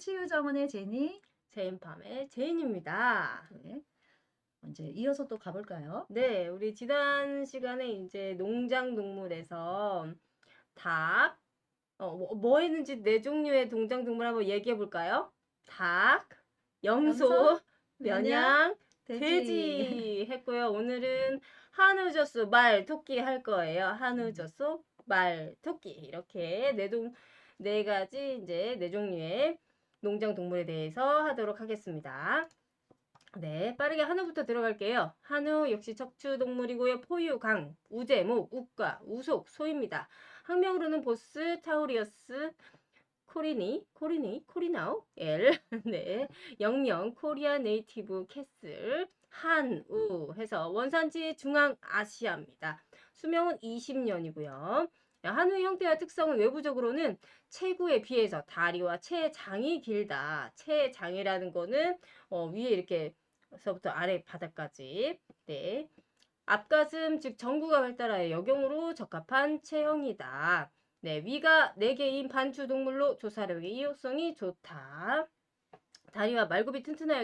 치유정원의 제니. 제인팜의 제인입니다. 네. 이제 이어서 또 가볼까요? 네, 우리 지난 시간에 이제 농장동물에서 닭, 뭐 했는지 네 종류의 농장동물 한번 얘기해 볼까요? 닭, 염소, 면양, 돼지 했고요. 오늘은 한우, 젖소, 말, 토끼 할 거예요. 한우, 젖소, 말, 토끼 이렇게 네 가지 이제 네 종류의 농장동물에 대해서 하도록 하겠습니다. 네, 빠르게 한우부터 들어갈게요. 한우 역시 척추동물이고요. 포유, 강, 우제, 목, 우과, 우속, 소입니다. 학명으로는 보스, 타우리어스, 코리나우, 엘, 네, 영명, 코리아 네이티브 캐슬, 한우 해서 원산지 중앙아시아입니다. 수명은 20년이고요. 한우의 형태와 특성은 외부적으로는 체구에 비해서 다리와 체장이 길다. 체장이라는 거는 위에 이렇게 서부터 아래 바닥까지. 네. 앞가슴 즉 전구가 발달하여 역용으로 적합한 체형이다. 네, 위가 4개인 반추 동물로 조사력의 이용성이 좋다. 다리와 말굽이 튼튼하여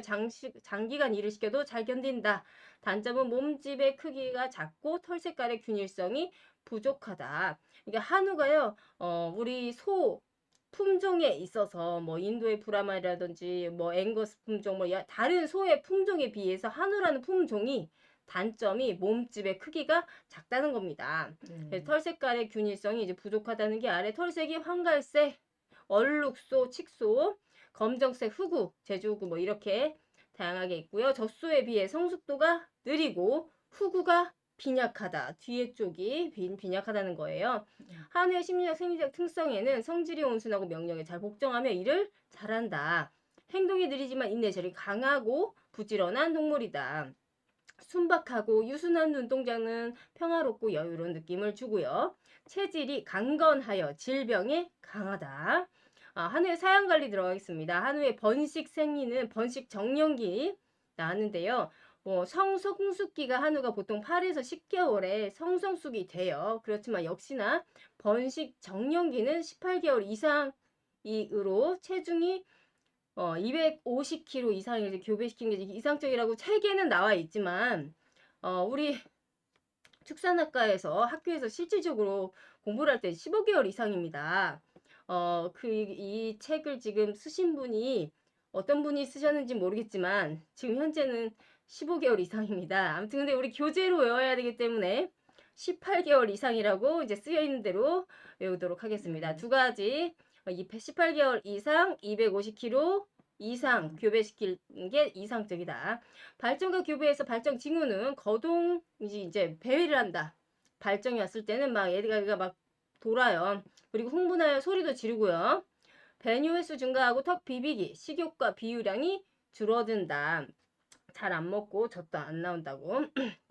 장기간 일을 시켜도 잘 견딘다. 단점은 몸집의 크기가 작고 털 색깔의 균일성이 부족하다. 이게 한우가요, 우리 소 품종에 있어서 뭐 인도의 브라마라든지 뭐 앵거스 품종 뭐 다른 소의 품종에 비해서 한우라는 품종이 단점이 몸집의 크기가 작다는 겁니다. 그래서 털 색깔의 균일성이 이제 부족하다는 게 아래 털색이 황갈색, 얼룩소, 칙소, 검정색 흑우, 제주흑우 뭐 이렇게 다양하게 있고요. 젖소에 비해 성숙도가 느리고 흑우가 빈약하다. 뒤에 쪽이 빈약하다는 거예요. 한우의 심리적 생리적 특성에는 성질이 온순하고 명령에 잘 복종하며 일을 잘한다. 행동이 느리지만 인내심이 강하고 부지런한 동물이다. 순박하고 유순한 눈동자는 평화롭고 여유로운 느낌을 주고요. 체질이 강건하여 질병에 강하다. 한우의 사양관리 들어가겠습니다. 한우의 번식 생리는 번식 정년기 나왔는데요. 성성숙기가 한우가 보통 8에서 10개월에 성성숙이 돼요. 그렇지만 역시나 번식 정년기는 18개월 이상으로 체중이 250kg 이상을 교배시킨 게 이상적이라고 책에는 나와 있지만 우리 축산학과에서 학교에서 실질적으로 공부를 할 때 15개월 이상입니다. 이 책을 지금 쓰신 분이 어떤 분이 쓰셨는지 모르겠지만 지금 현재는 15개월 이상입니다. 아무튼 근데 우리 교재로 외워야 되기 때문에 18개월 이상이라고 이제 쓰여 있는 대로 외우도록 하겠습니다. 두 가지 18개월 이상 250kg 이상 교배시키는 게 이상적이다. 발정과 교배에서 발정 징후는 거동 이제 배회를 한다. 발정이 왔을 때는 막 얘가 막 돌아요. 그리고 흥분하여 소리도 지르고요. 배뇨 횟수 증가하고 턱 비비기, 식욕과 비유량이 줄어든다. 잘 안 먹고 젖도 안 나온다고.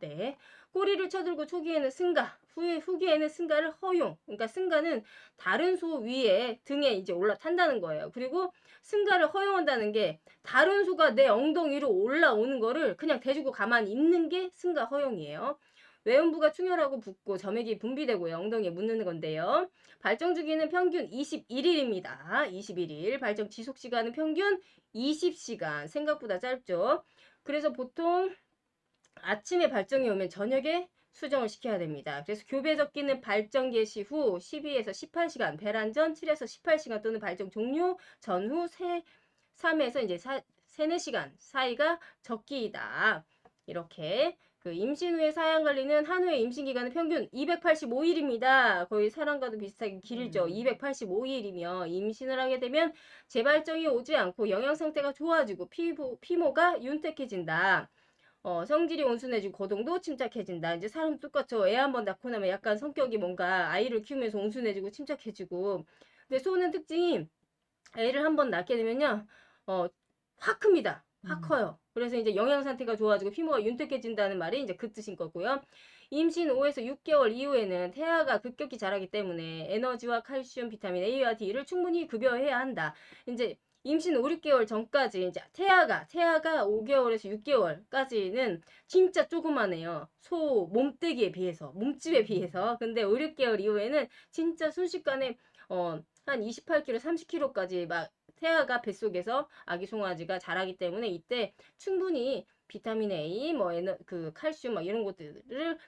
네. 꼬리를 쳐들고 초기에는 승가, 후기에는 승가를 허용. 그러니까 승가는 다른 소 위에 등에 이제 올라탄다는 거예요. 그리고 승가를 허용한다는 게 다른 소가 내 엉덩이로 올라오는 거를 그냥 대주고 가만히 있는 게 승가 허용이에요. 외음부가 충혈하고 붓고 점액이 분비되고 엉덩이에 묻는 건데요. 발정 주기는 평균 21일입니다. 21일. 발정 지속 시간은 평균 20시간. 생각보다 짧죠. 그래서 보통 아침에 발정이 오면 저녁에 수정을 시켜야 됩니다. 그래서 교배 적기는 발정 개시 후 12에서 18시간, 배란 전 7에서 18시간 또는 발정 종료 전후 3에서 이제 3, 4시간 사이가 적기이다. 이렇게 임신 후의 사양 관리는 한우의 임신 기간은 평균 285일입니다. 거의 사람과도 비슷하게 길죠. 285일이며 임신을 하게 되면 재발정이 오지 않고 영양 상태가 좋아지고 피모가 윤택해진다. 성질이 온순해지고 거동도 침착해진다. 이제 사람 똑같죠. 애 한번 낳고 나면 약간 성격이 뭔가 아이를 키우면서 온순해지고 침착해지고. 근데 소는 특징이 애를 한번 낳게 되면요. 확 큽니다. 확 커요. 그래서 이제 영양 상태가 좋아지고 피모가 윤택해진다는 말이 이제 그 뜻인 거고요. 임신 5에서 6개월 이후에는 태아가 급격히 자라기 때문에 에너지와 칼슘, 비타민 A와 D를 충분히 급여해야 한다. 이제 임신 5, 6개월 전까지 이제 태아가 5개월에서 6개월까지는 진짜 조그만해요. 소 몸뜨기에 비해서, 몸집에 비해서. 근데 5, 6개월 이후에는 진짜 순식간에 한 28kg, 30kg까지 막 태아가 뱃속에서 아기 송아지가 자라기 때문에 이때 충분히 비타민 A, 뭐 그 칼슘 막 이런 것들을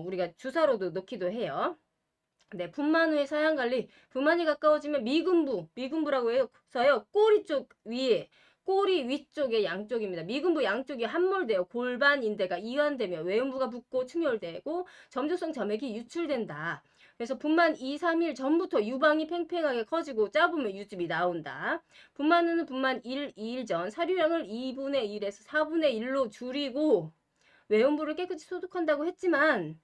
우리가 주사로도 넣기도 해요. 네, 분만 후에 사양 관리. 분만이 가까워지면 미군부라고 해서요. 꼬리 쪽 위에, 꼬리 위쪽에 양쪽입니다. 미군부 양쪽이 함몰되어 골반 인대가 이완되며 외음부가 붓고 충혈되고 점조성 점액이 유출된다. 그래서 분만 2, 3일 전부터 유방이 팽팽하게 커지고 짜부면 유즙이 나온다. 분만 후는 분만 1, 2일 전 사료량을 2분의 1에서 4분의 1로 줄이고 외음부를 깨끗이 소독한다고 했지만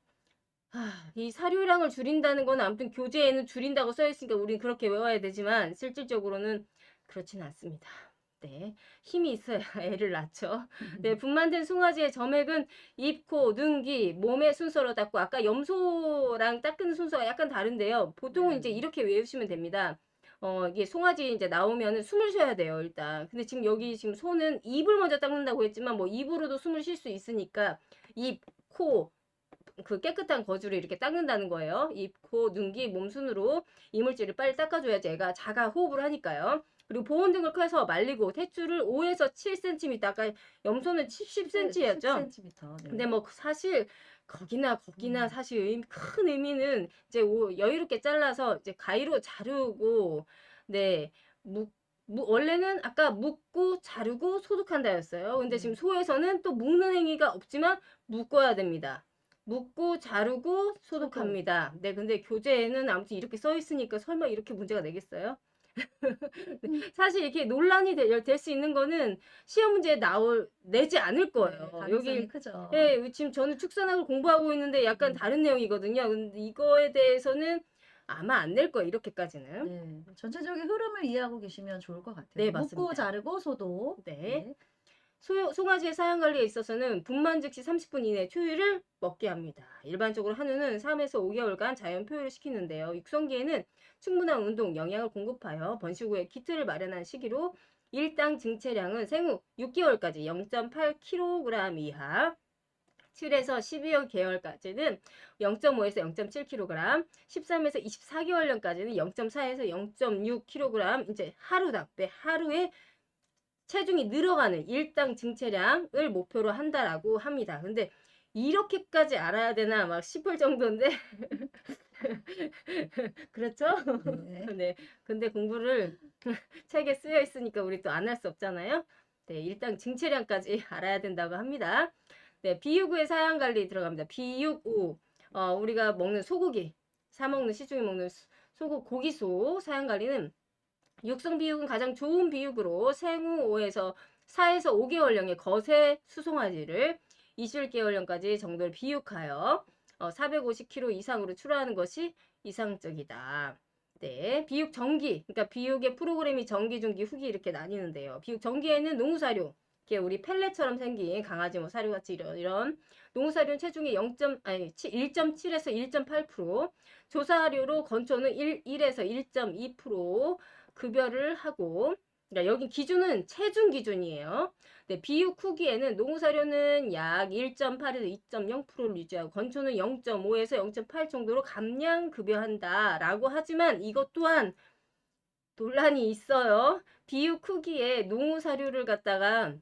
이 사료량을 줄인다는 건 아무튼 교재에는 줄인다고 써 있으니까 우린 그렇게 외워야 되지만 실질적으로는 그렇진 않습니다. 네, 힘이 있어야 애를 낳죠. 네, 분만된 송아지의 점액은 입, 코, 눈, 귀, 몸의 순서로 닦고 아까 염소랑 닦는 순서가 약간 다른데요. 보통은 이제 이렇게 외우시면 됩니다. 이게 송아지 이제 나오면은 숨을 쉬어야 돼요, 일단. 근데 지금 여기 지금 소는 입을 먼저 닦는다고 했지만 뭐 입으로도 숨을 쉴 수 있으니까 입, 코, 그 깨끗한 거즈로 이렇게 닦는다는 거예요. 입, 코, 눈, 귀, 몸 순으로 이물질을 빨리 닦아줘야지 애가 자가 호흡을 하니까요. 그리고 보온 등을 켜서 말리고 탯줄을 5에서 7cm, 아까 염소는 70cm였죠. 10cm. 네. 근데 뭐 사실 거기나 사실 큰 의미는 이제 여유롭게 잘라서 이제 가위로 자르고 네, 원래는 아까 묶고 자르고 소독한다였어요. 근데 지금 소에서는 또 묶는 행위가 없지만 묶어야 됩니다. 묶고 자르고 소독합니다. 네, 근데 교재에는 아무튼 이렇게 써 있으니까 설마 이렇게 문제가 내겠어요? 사실 이렇게 논란이 될 수 있는 거는 시험 문제에 내지 않을 거예요. 가능성이 여기 크죠. 예, 지금 저는 축산학을 공부하고 있는데 약간 다른 내용이거든요. 근데 이거에 대해서는 아마 안 낼 거예요. 이렇게까지는. 네, 전체적인 흐름을 이해하고 계시면 좋을 것 같아요. 네, 묶고 맞습니다. 자르고 소독. 네. 네. 송아지의 사양 관리에 있어서는 분만 즉시 30분 이내 초유를 먹게 합니다. 일반적으로 한우는 3에서 5개월간 자연 표유를 시키는데요. 육성기에는 충분한 운동, 영양을 공급하여 번식 후에 키트를 마련한 시기로 일당 증체량은 생후 6개월까지 0.8kg 이하, 7에서 12개월까지는 0.5에서 0.7kg, 13에서 24개월령까지는 0.4에서 0.6kg, 이제 하루당, 매 하루에 체중이 늘어가는 일당 증체량을 목표로 한다라고 합니다. 근데 이렇게까지 알아야 되나 막 싶을 정도인데 그렇죠? 네. 네. 근데 공부를 책에 쓰여 있으니까 우리 또 안 할 수 없잖아요. 네, 일당 증체량까지 알아야 된다고 합니다. 네, 비육 후의 사양 관리 들어갑니다. 비육 후 우리가 먹는 소고기, 사 먹는 시중에 먹는 고기소 사양 관리는 육성 비육은 가장 좋은 비육으로 생후 5에서 4에서 5개월령의 거세 수송아지를 21개월령까지 정도를 비육하여 450kg 이상으로 출하하는 것이 이상적이다. 네, 비육 정기, 그러니까 비육의 프로그램이 정기, 중기, 후기 이렇게 나뉘는데요. 비육 정기에는 농사료, 이게 우리 펠렛처럼 생긴 강아지 뭐 사료같이 이런 농사료는 체중의 1.7에서 1.8%, 조사료로 건초는 1에서 1.2% 급여를 하고, 그러니까 여기 기준은 체중 기준이에요. 네, 비육 후기에는 농사료는 약 1.8에서 2.0%를 유지하고 건초는 0.5에서 0.8 정도로 감량 급여한다라고 하지만 이것 또한 논란이 있어요. 비육 후기에 농사료를 갖다가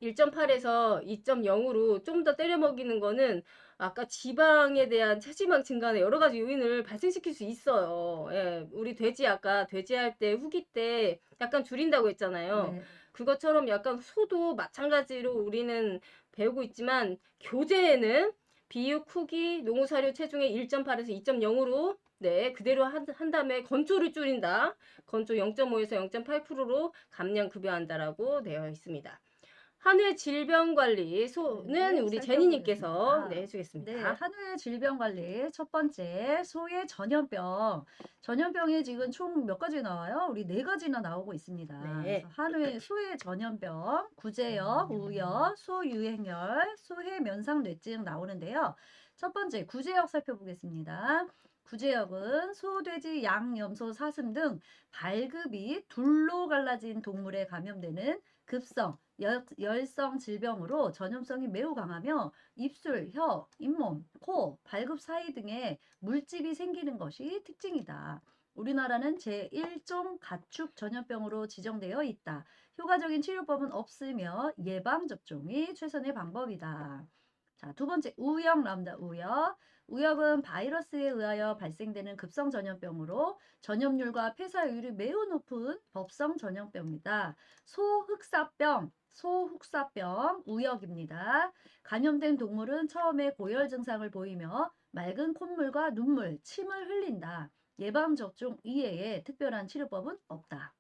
1.8에서 2.0으로 좀 더 때려 먹이는 거는 아까 지방에 대한 체지방 증가나 여러 가지 요인을 발생시킬 수 있어요. 예, 우리 아까 돼지할 때 후기 때 약간 줄인다고 했잖아요. 네. 그것처럼 약간 소도 마찬가지로 우리는 배우고 있지만 교재에는 비육 후기 농사료 체중의 1.8에서 2.0으로 네, 그대로 한 다음에 건초를 줄인다. 건초 0.5에서 0.8%로 감량 급여한다라고 되어 있습니다. 한우의 질병관리소는 네, 우리 살펴보겠습니다. 제니님께서 네, 해주겠습니다. 네, 한우의 질병관리 첫 번째, 소의 전염병. 전염병이 지금 총 몇 가지 나와요? 우리 4가지나 나오고 있습니다. 네. 그래서 소의 전염병, 구제역, 우역, 소유행열, 소해면상뇌증 나오는데요. 첫 번째, 구제역 살펴보겠습니다. 구제역은 소, 돼지, 양, 염소, 사슴 등 발급이 둘로 갈라진 동물에 감염되는 급성, 열성 질병으로 전염성이 매우 강하며 입술, 혀, 잇몸, 코, 발굽 사이 등에 물집이 생기는 것이 특징이다. 우리나라는 제1종 가축 전염병으로 지정되어 있다. 효과적인 치료법은 없으며 예방접종이 최선의 방법이다. 자, 두 번째, 우역 람다 우역. 우역은 바이러스에 의하여 발생되는 급성 전염병으로 전염률과 폐사율이 매우 높은 법성 전염병이다. 소흑사병 우역입니다. 감염된 동물은 처음에 고열 증상을 보이며 맑은 콧물과 눈물, 침을 흘린다. 예방접종 이외에 특별한 치료법은 없다.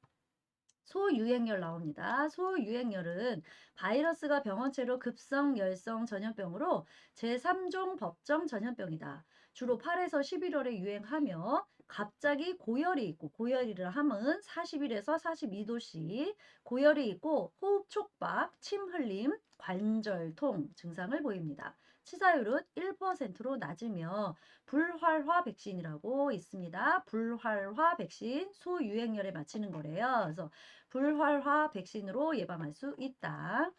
소유행열 나옵니다. 소유행열은 바이러스가 병원체로 급성 열성 전염병으로 제3종 법정 전염병이다. 주로 8에서 11월에 유행하며 갑자기 고열이 있고 고열이라 함은 41에서 42도씨 고열이 있고 호흡 촉박, 침 흘림, 관절통 증상을 보입니다. 치사율은 1%로 낮으며 불활화 백신이라고 있습니다. 불활화 백신 소유행열에 맞히는 거래요. 그래서 불활화 백신으로 예방할 수 있다.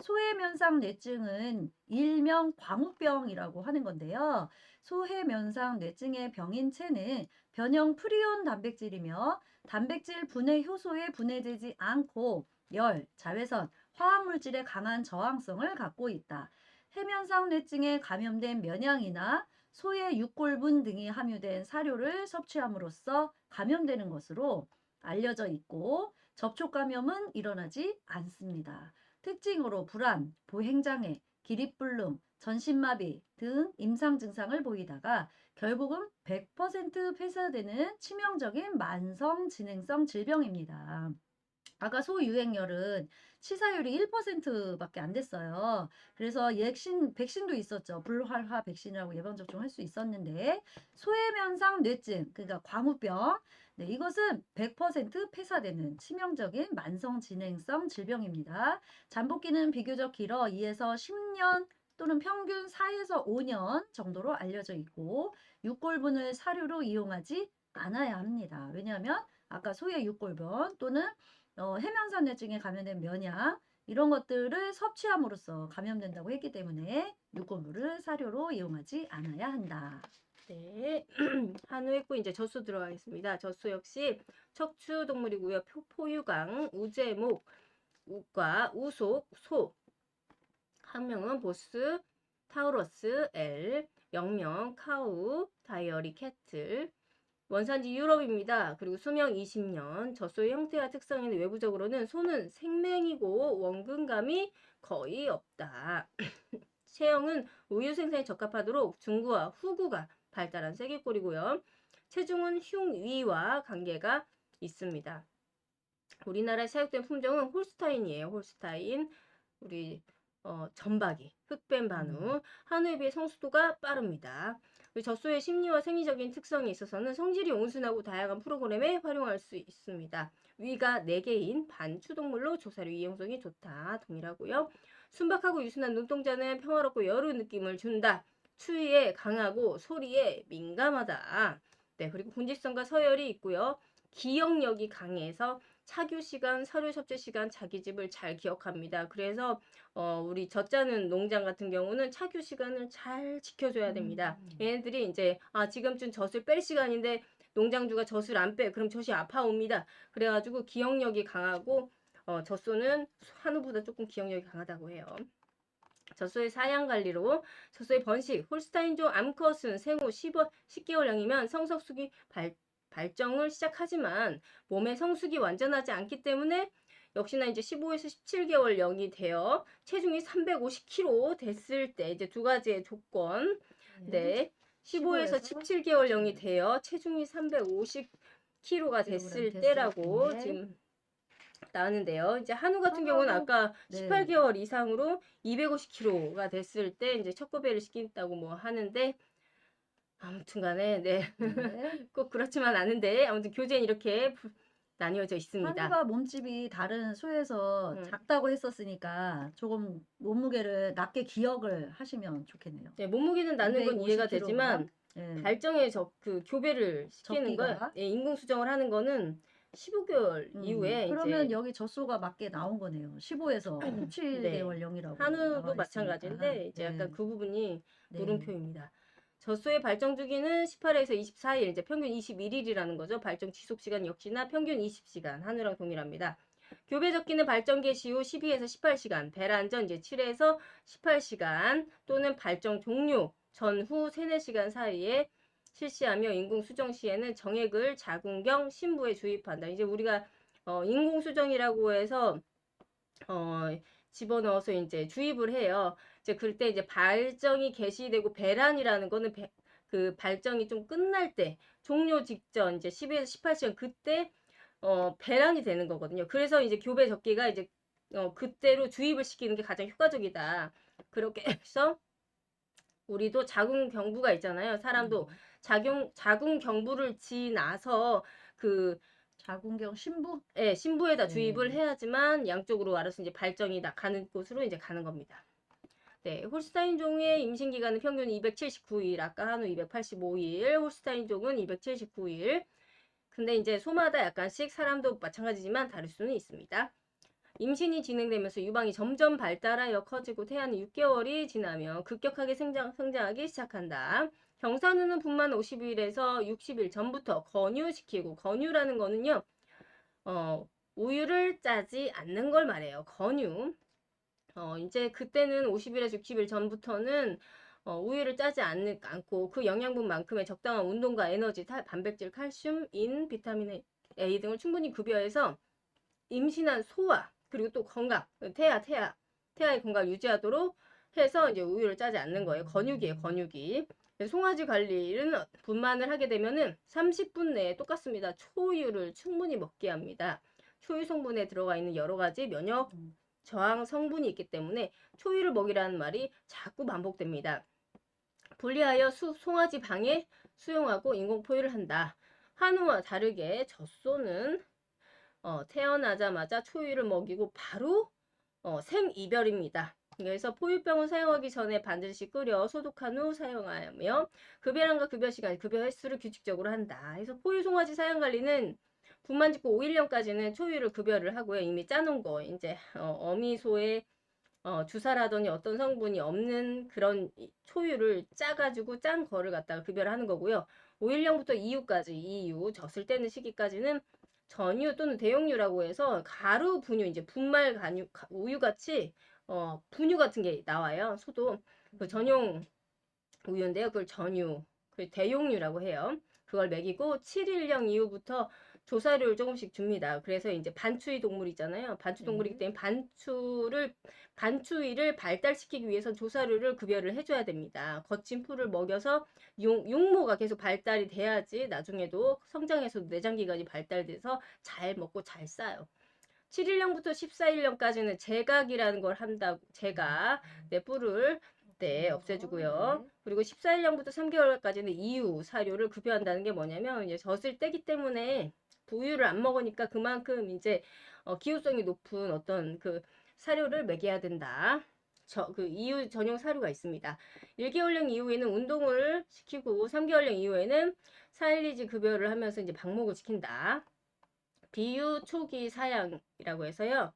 소해면상 뇌증은 일명 광우병이라고 하는 건데요. 소해면상 뇌증의 병인체는 변형 프리온 단백질이며 단백질 분해 효소에 분해되지 않고 열, 자외선, 화학물질에 강한 저항성을 갖고 있다. 해면상 뇌증에 감염된 면양이나 소의 육골분 등이 함유된 사료를 섭취함으로써 감염되는 것으로 알려져 있고 접촉 감염은 일어나지 않습니다. 특징으로 불안, 보행장애, 기립불능, 전신마비 등 임상 증상을 보이다가 결국은 100% 폐사되는 치명적인 만성진행성 질병입니다. 아까 소유행열은 치사율이 1%밖에 안 됐어요. 그래서 백신도 있었죠. 불활화 백신이라고 예방접종 할 수 있었는데 소해면상 뇌증, 그러니까 광우병, 네, 이것은 100% 폐사되는 치명적인 만성진행성 질병입니다. 잠복기는 비교적 길어 2에서 10년 또는 평균 4에서 5년 정도로 알려져 있고 육골분을 사료로 이용하지 않아야 합니다. 왜냐하면 아까 소의 육골분 또는 해면산뇌증에 감염된 면약 이런 것들을 섭취함으로써 감염된다고 했기 때문에 육고물을 사료로 이용하지 않아야 한다. 네. 한우 했고 이제 젖소 들어가겠습니다. 젖소 역시 척추 동물이고요. 포유강, 우제목, 우과, 우속, 소. 학명은 보스, 타우러스, 엘, 영명, 카우, 다이어리, 캐틀. 원산지 유럽입니다. 그리고 수명 20년. 젖소의 형태와 특성에는 외부적으로는 소는 생맹이고 원근감이 거의 없다. 체형은 우유 생산에 적합하도록 중구와 후구가 발달한 쐐기꼴이고요. 체중은 흉위와 관계가 있습니다. 우리나라에 사육된 품종은 홀스타인이에요. 홀스타인. 우리 점박이, 흑뱀 반우. 한우에 비해 성숙도가 빠릅니다. 젖소의 심리와 생리적인 특성에 있어서는 성질이 온순하고 다양한 프로그램에 활용할 수 있습니다. 위가 4개인 반추동물로 조사류 이용성이 좋다. 동일하고요. 순박하고 유순한 눈동자는 평화롭고 여루 느낌을 준다. 추위에 강하고 소리에 민감하다. 네, 그리고 군집성과 서열이 있고요. 기억력이 강해서 차규 시간, 사료 섭취 시간, 자기 집을 잘 기억합니다. 그래서 우리 젖자는 농장 같은 경우는 차규 시간을 잘 지켜줘야 됩니다. 얘네들이 이제 지금쯤 젖을 뺄 시간인데 농장주가 젖을 안 빼. 그럼 젖이 아파옵니다. 그래가지고 기억력이 강하고 젖소는 한우보다 조금 기억력이 강하다고 해요. 젖소의 사양 관리로 젖소의 번식, 홀스타인종 암컷은 생후 10개월령이면 성석숙이 발정을 시작하지만 몸의 성숙이 완전하지 않기 때문에 역시나 이제 15에서 17개월령이 되어 체중이 350kg 됐을 때 이제 두 가지의 조건. 네. 15에서 17개월령이 되어 체중이 350kg가 됐을 때라고 지금 나왔는데요. 이제 한우 같은 경우는 아까 18개월 이상으로 250kg가 됐을 때 이제 척구배를 시킨다고 뭐 하는데 아무튼간에 네. 꼭 그렇지만 않은데 아무튼 교재는 이렇게 나뉘어져 있습니다. 한우가 몸집이 다른 소에서 작다고 했었으니까 조금 몸무게를 낮게 기억을 하시면 좋겠네요. 네, 몸무게는 낮는 건 이해가 250kg 가? 되지만 발정에 그 교배를 시키는 거, 인공 수정을 하는 거는 15개월 이후에 그러면 이제 여기 젖소가 맞게 나온 거네요. 15에서 17개월령이라고. 한우도 마찬가지인데 이제 약간 그 부분이 물음표입니다. 젖소의 발정 주기는 18에서 24일, 이제 평균 21일이라는 거죠. 발정 지속 시간 역시나 평균 20시간, 한우랑 동일합니다. 교배 적기는 발정 개시 후 12에서 18시간, 배란 전 이제 7에서 18시간 또는 발정 종료 전후 3, 4시간 사이에 실시하며 인공수정 시에는 정액을 자궁경 신부에 주입한다. 이제 우리가 인공수정이라고 해서 집어넣어서 이제 주입을 해요. 이제 그때 이제 발정이 개시되고 배란이라는 거는 그 발정이 좀 끝날 때 종료 직전 이제 12에서 18시간 그때 배란이 되는 거거든요. 그래서 이제 교배 적기가 이제 그때로 주입을 시키는 게 가장 효과적이다. 그렇게 해서 우리도 자궁경부가 있잖아요. 사람도 자궁경부를 지나서 그 자궁경 신부? 예, 신부에다 네. 주입을 해야지만 양쪽으로 알아서 이제 발정이 가는 곳으로 이제 가는 겁니다. 네, 홀스타인종의 임신 기간은 평균 279일, 아까 한우 285일, 홀스타인종은 279일. 근데 이제 소마다 약간씩 사람도 마찬가지지만 다를 수는 있습니다. 임신이 진행되면서 유방이 점점 발달하여 커지고 태아는 6개월이 지나면 급격하게 성장하기 시작한다. 경산우는 분만 50일에서 60일 전부터 권유시키고, 권유라는 거는요, 우유를 짜지 않는 걸 말해요. 권유. 이제 그때는 50일에서 60일 전부터는 우유를 짜지 않고 그 영양분만큼의 적당한 운동과 에너지, 단백질, 칼슘, 인, 비타민 A 등을 충분히 급여해서 임신한 소와 그리고 또 건강, 태아의 건강을 유지하도록 해서 이제 우유를 짜지 않는 거예요. 권유기예요, 권유기. 송아지 관리는 분만을 하게 되면은 30분 내에 똑같습니다. 초우유를 충분히 먹게 합니다. 초유 성분에 들어가 있는 여러 가지 면역 저항 성분이 있기 때문에 초유를 먹이라는 말이 자꾸 반복됩니다. 분리하여 송아지 방에 수용하고 인공포유를 한다. 한우와 다르게 젖소는 태어나자마자 초유를 먹이고 바로 생이별입니다. 그래서 포유병을 사용하기 전에 반드시 끓여 소독한 후 사용하며 급여량과 급여 시간, 급여 횟수를 규칙적으로 한다. 그래서 포유 송아지 사양 관리는 분만 짓고 5일령까지는 초유를 급여를 하고요. 이미 짜놓은 거 이제 어미소에 주사라더니 어떤 성분이 없는 그런 초유를 짜가지고 짠 거를 갖다가 급여를 하는 거고요. 5일령부터 2유까지, 2유 젖을 떼는 시기까지는 전유 또는 대용유라고 해서 가루 분유, 이제 분말 우유 같이 분유 같은 게 나와요. 소도 그 전용 우유인데요. 그걸 전유, 그 대용유라고 해요. 그걸 먹이고 7일령 이후부터 조사료를 조금씩 줍니다. 그래서 이제 반추위 동물 있잖아요. 반추 동물이기 때문에 반추위를 발달시키기 위해서 조사료를 급여를 해줘야 됩니다. 거친 풀을 먹여서 육모가 계속 발달이 돼야지 나중에도 성장해서 내장기관이 발달돼서 잘 먹고 잘 싸요. 7일령부터 14일령까지는 제각이라는 걸 한다고, 내 뿔을 없애주고요. 그리고 14일령부터 3개월까지는 이유 사료를 급여한다는 게 뭐냐면 이제 젖을 떼기 때문에 부유를 안 먹으니까 그만큼 이제 기호성이 높은 어떤 그 사료를 먹여야 된다. 그 이유 전용 사료가 있습니다. 1개월령 이후에는 운동을 시키고 3개월령 이후에는 사일리지 급여를 하면서 이제 방목을 시킨다. 비유 초기 사양이라고 해서요.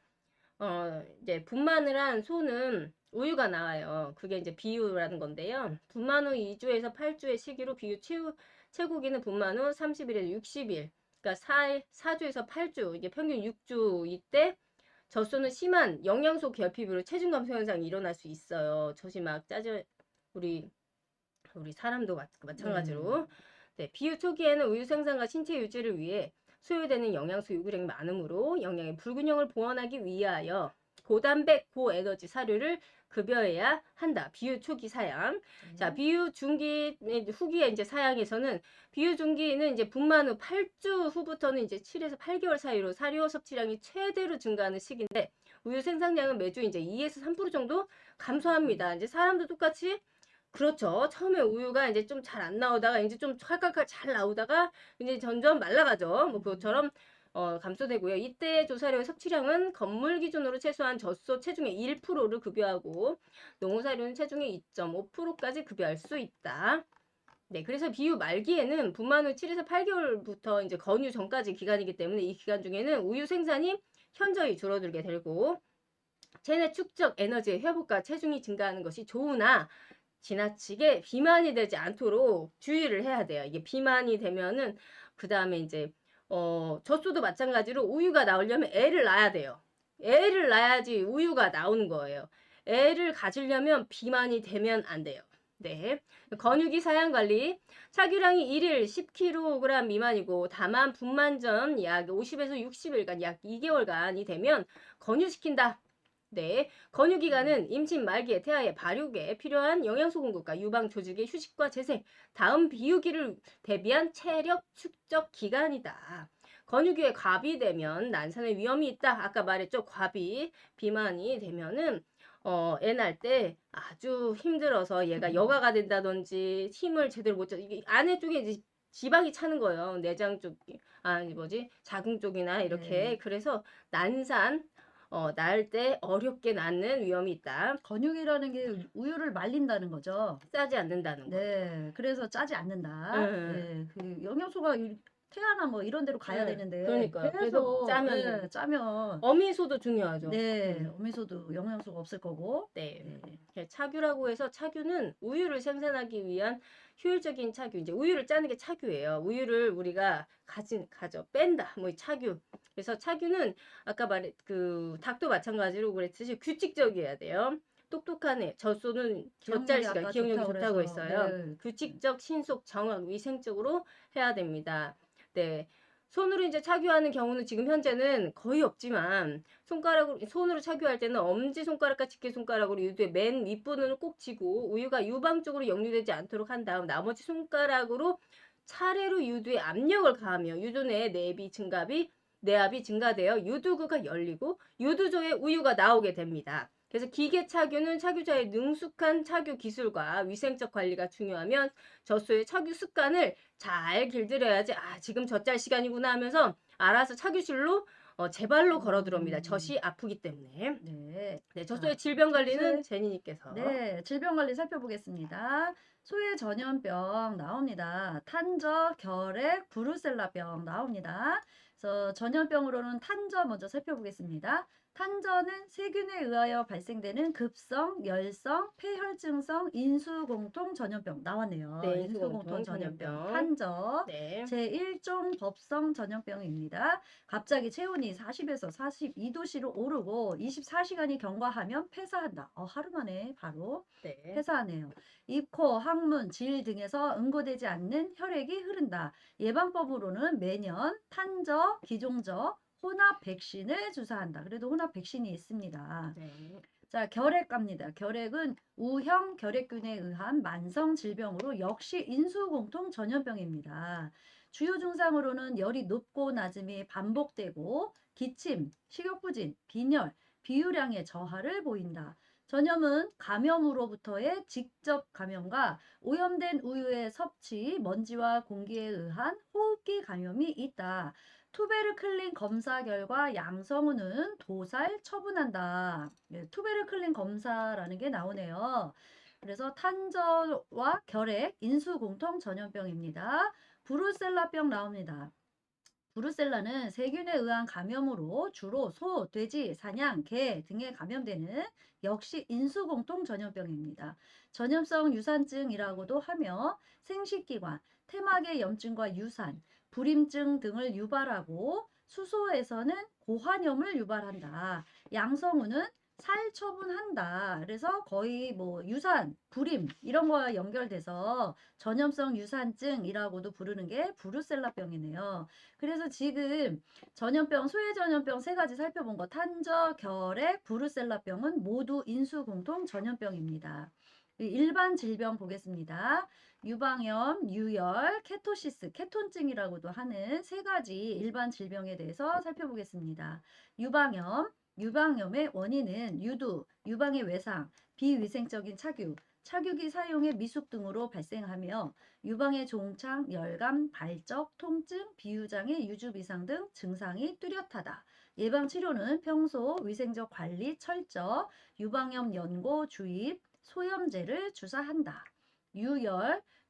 이제 분만을 한 소는 우유가 나와요. 그게 이제 비유라는 건데요. 분만 후 2주에서 8주의 시기로 비유 최고기는 분만 후 30일에서 60일. 그러니까 4주에서 8주, 이게 평균 6주 이때 젖소는 심한 영양소 결핍으로 체중 감소 현상이 일어날 수 있어요. 젖이 막 우리 사람도 마찬가지로. 네, 비유 초기에는 우유 생산과 신체 유지를 위해 소요되는 영양소 요구량이 많으므로 영양의 불균형을 보완하기 위하여 고단백, 고에너지 사료를 급여해야 한다. 비유 초기 사양. 자, 비유 중기 후기에 이제 사양에서는 비유 중기는 이제 분만 후 8주 후부터는 이제 7에서 8개월 사이로 사료 섭취량이 최대로 증가하는 시기인데 우유 생산량은 매주 이제 2에서 3% 정도 감소합니다. 이제 사람도 똑같이 그렇죠. 처음에 우유가 이제 좀 잘 안 나오다가 이제 좀 칼칼칼 잘 나오다가 이제 점점 말라가죠. 뭐 그것처럼 감소되고요. 이때 조사료의 섭취량은 건물 기준으로 최소한 젖소 체중의 1%를 급여하고 농후사료는 체중의 2.5%까지 급여할 수 있다. 네, 그래서 비유 말기에는 분만 후 7에서 8개월부터 이제 건유 전까지 기간이기 때문에 이 기간 중에는 우유 생산이 현저히 줄어들게 되고 체내 축적 에너지의 회복과 체중이 증가하는 것이 좋으나 지나치게 비만이 되지 않도록 주의를 해야 돼요. 이게 비만이 되면은 그다음에 이제 젖소도 마찬가지로 우유가 나오려면 애를 낳아야 돼요. 애를 낳아야지 우유가 나오는 거예요. 애를 가지려면 비만이 되면 안 돼요. 네. 건유기 사양 관리. 차규량이 1일 10kg 미만이고 다만 분만 전 약 50에서 60일간 약 2개월간이 되면 건유시킨다. 네. 건유기간은 임신 말기에 태아의 발육에 필요한 영양소 공급과 유방 조직의 휴식과 재생, 다음 비유기를 대비한 체력 축적 기간이다. 건유기에 과비 되면 난산의 위험이 있다. 아까 말했죠. 과비, 비만이 되면은 애 낳을 때 아주 힘들어서 얘가 여가가 된다든지 힘을 제대로 못 줘. 이게 안에 쪽에 이제 지방이 차는 거예요. 내장 쪽, 자궁 쪽이나 이렇게. 네. 그래서 난산, 낳을 때 어렵게 낳는 위험이 있다. 건육이라는 게 우유를 말린다는 거죠. 싸지 않는다는 거예요. 네, 그래서 짜지 않는다. 응. 네, 그 영양소가 태아나 뭐 이런 데로 가야 응. 되는데 그러니까요. 그래서 계속 짜면 네, 짜면 어미소도 중요하죠. 네, 어미소도 영양소가 없을 거고. 네. 네. 차규라고 해서 차규는 우유를 생산하기 위한 효율적인 차규. 이제 우유를 짜는 게 차규예요. 우유를 우리가 가져 뺀다. 뭐 이 차규. 그래서 차규는 아까 말했 그 닭도 마찬가지로 그랬듯이 규칙적이어야 돼요. 똑똑한 애. 젖소는 젖잘 기억력이 시간, 아까 기억력이 좋다고 그래서 했어요. 네. 규칙적, 신속, 정확, 위생적으로 해야 됩니다. 네. 손으로 이제 착유하는 경우는 지금 현재는 거의 없지만 손으로 착유할 때는 엄지 손가락과 집게 손가락으로 유두의 맨 윗부분을 꼭 쥐고 우유가 유방 쪽으로 역류되지 않도록 한 다음 나머지 손가락으로 차례로 유두에 압력을 가하며 유두 내의 내압이 증가되어 유두구가 열리고 유두조에 우유가 나오게 됩니다. 그래서 기계 착유는 착유자의 능숙한 착유 기술과 위생적 관리가 중요하면 젖소의 착유 습관을 잘 길들여야지 지금 젖잘 시간이구나 하면서 알아서 착유실로 제발로 걸어 들어옵니다. 젖이 아프기 때문에. 네. 네, 젖소의 질병 관리는 젖소의- 제니님께서. 네, 질병 관리 살펴보겠습니다. 소외 전염병 나옵니다. 탄저, 결핵, 브루셀라병 나옵니다. 그래서 전염병으로는 탄저 먼저 살펴보겠습니다. 탄저는 세균에 의하여 발생되는 급성, 열성, 폐혈증성 인수공통 전염병 나왔네요. 네, 인수공통 인수공통 전염병, 전염병. 탄저. 네. 제1종 법성 전염병입니다. 갑자기 체온이 40에서 42도씨로 오르고 24시간이 경과하면 폐사한다. 하루 만에 바로 네. 폐사하네요. 입, 코, 항문, 질 등에서 응고되지 않는 혈액이 흐른다. 예방법으로는 매년 탄저, 기종저, 혼합 백신을 주사한다. 그래도 혼합 백신이 있습니다. 네. 자, 결핵 갑니다. 결핵은 우형 결핵균에 의한 만성 질병으로 역시 인수공통 전염병입니다. 주요 증상으로는 열이 높고 낮음이 반복되고 기침, 식욕부진, 빈혈, 비유량의 저하를 보인다. 전염은 감염으로부터의 직접 감염과 오염된 우유의 섭취, 먼지와 공기에 의한 호흡기 감염이 있다. 투베르클린 검사 결과 양성우는 도살 처분한다. 네, 투베르클린 검사라는 게 나오네요. 그래서 탄저와 결핵, 인수공통 전염병입니다. 브루셀라병 나옵니다. 브루셀라는 세균에 의한 감염으로 주로 소, 돼지, 사냥, 개 등에 감염되는 역시 인수공통 전염병입니다. 전염성 유산증이라고도 하며 생식기관, 태막의 염증과 유산, 불임증 등을 유발하고 수소에서는 고환염을 유발한다. 양성우는 살 처분한다. 그래서 거의 뭐 유산, 불임 이런 거와 연결돼서 전염성 유산증이라고도 부르는 게 브루셀라병이네요. 그래서 지금 전염병, 소외 전염병 세 가지 살펴본 거 탄저, 결핵, 브루셀라병은 모두 인수공통 전염병입니다. 일반 질병 보겠습니다. 유방염, 유열, 케토시스, 케톤증이라고도 하는 세 가지 일반 질병에 대해서 살펴보겠습니다. 유방염의 원인은 유두, 유방의 외상, 비위생적인 착유, 착유기 사용의 미숙 등으로 발생하며 유방의 종창, 열감, 발적, 통증, 비유장의 유주비상 등 증상이 뚜렷하다. 예방치료는 평소 위생적 관리 철저, 유방염 연고 주입, 소염제를 주사한다.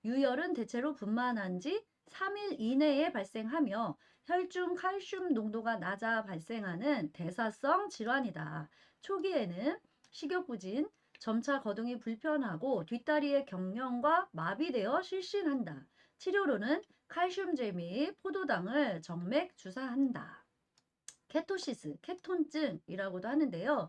유열은 대체로 분만한 지 3일 이내에 발생하며 혈중 칼슘 농도가 낮아 발생하는 대사성 질환이다. 초기에는 식욕부진, 점차 거동이 불편하고 뒷다리의 경련과 마비되어 실신한다. 치료로는 칼슘제 및 포도당을 정맥 주사한다. 케토시스, 케톤증이라고도 하는데요.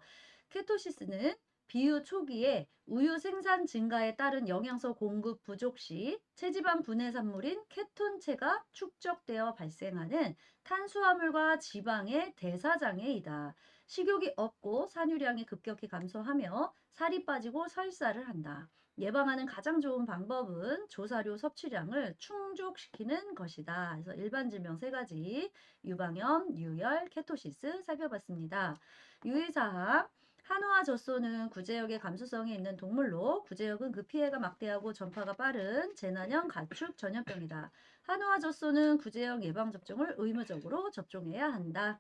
케토시스는 비유 초기에 우유 생산 증가에 따른 영양소 공급 부족 시 체지방 분해 산물인 케톤체가 축적되어 발생하는 탄수화물과 지방의 대사장애이다. 식욕이 없고 산유량이 급격히 감소하며 살이 빠지고 설사를 한다. 예방하는 가장 좋은 방법은 조사료 섭취량을 충족시키는 것이다. 그래서 일반 질병 3가지, 유방염, 유혈, 케토시스 살펴봤습니다. 유의사항, 한우와 젖소는 구제역의 감수성이 있는 동물로 구제역은 그 피해가 막대하고 전파가 빠른 재난형 가축 전염병이다. 한우와 젖소는 구제역 예방접종을 의무적으로 접종해야 한다.